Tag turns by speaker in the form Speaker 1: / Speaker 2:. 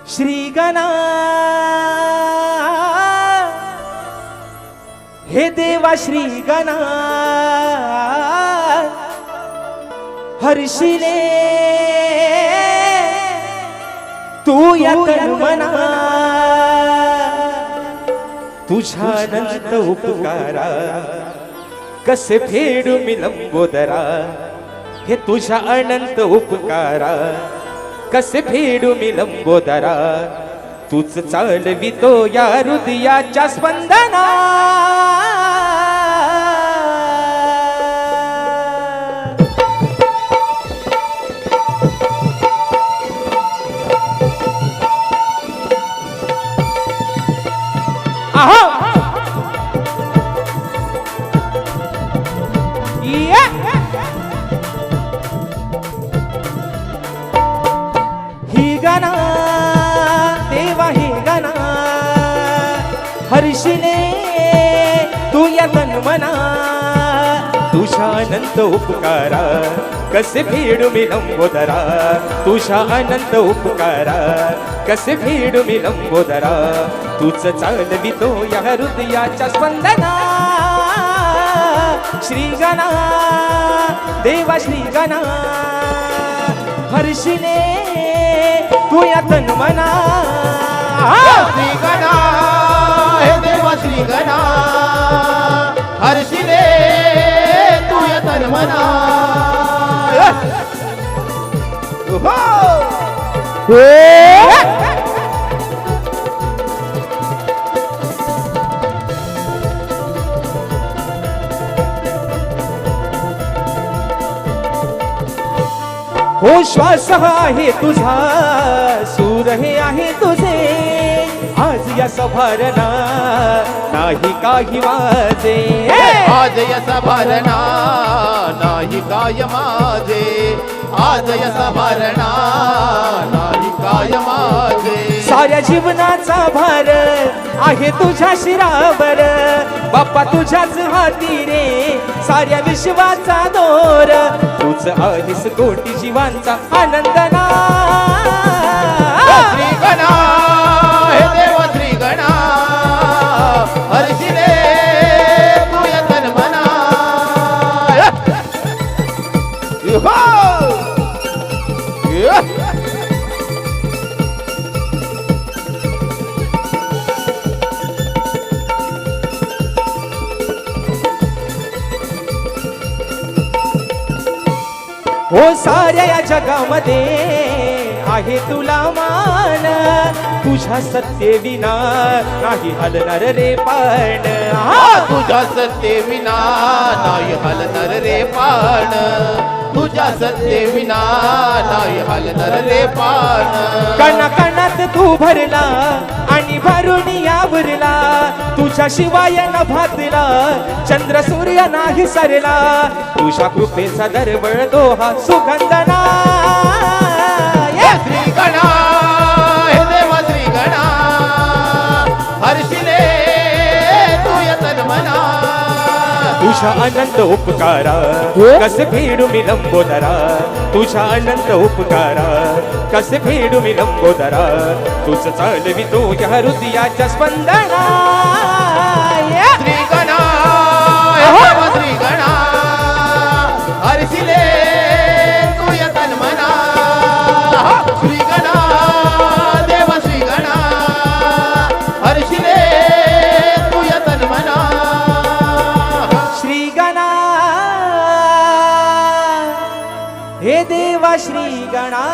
Speaker 1: श्री गणा हे देवा श्री गणा हर्षिले तू या तन्मना तुझ्या अनंत उपकारा कसे फेडू मी लंबोदरा हे तुझ्या अनंत उपकारा कसे फेडू मी लंबोदरा तूच चालवितो या हृदयाच्या स्पंदना ही गणा देवा ही गणा हर्षिले तू या तन्मना तुझ्या अनंत उपकारा कसे फेडू मी लंबोदरा तुझ्या अनंत उपकारा कसे फेडू मी लंबोदरा तूच चालवितो या हृदयाच्या स्पंदना श्री गणा देवा श्री गणा हर्षिले तू या तन्मना
Speaker 2: श्री गणा हे देवा श्री गणा हर्षिले तू या तन्मना
Speaker 1: हो श्वास आहे तुझा सूर हे आहे तुझे आज या सभारणा नाही काही माझे
Speaker 2: आज यसा भरणा नाही काय माझे आज यसा भरणा नाही काय माझे
Speaker 1: साऱ्या जीवनाचा भार आहे तुझ्या शिरावर बाप्पा तुझ्याच हाती रे साऱ्या विश्वाचा दोर तूच आहेस कोटी जीवांचा आनंदना
Speaker 2: श्री गणा हे देवा श्री गणा हर्षिले तू या तन्मना
Speaker 1: हो साऱ्या या जगामध्ये आहे तुला मान तुझ्या सत्य विना नाही हलणार रे पाण
Speaker 2: तुझ्या सत्य विना नाही हलणार रे पाण तुझ्या सत्य विना नाही हलणार रे पाण
Speaker 1: कणा कणात तू भरला आणि भरून यावरला तुझ्या शिवाय न भातला चंद्र सूर्य नाही सरला तुझ्या कृपेचा दरवळ दोहा सुगंधना
Speaker 2: श्री गणा हे देवा श्री गणा हर्षिले तू या तन्मना
Speaker 1: तुझ्या अनंत उपकारा कसे फेडू मी लंबोदरा तुझ्या अनंत उपकारा कसे फेडू मी लंबोदरा तुझ चालवितो या हृदयाच्या स्पंदना
Speaker 2: श्री गणा हे देवा श्री गणा हर्षिले तू या तन्मना श्री गणा देवा श्री गणा हर्षिले तू या तन्मना
Speaker 1: श्री गणा हे देवा श्री गणा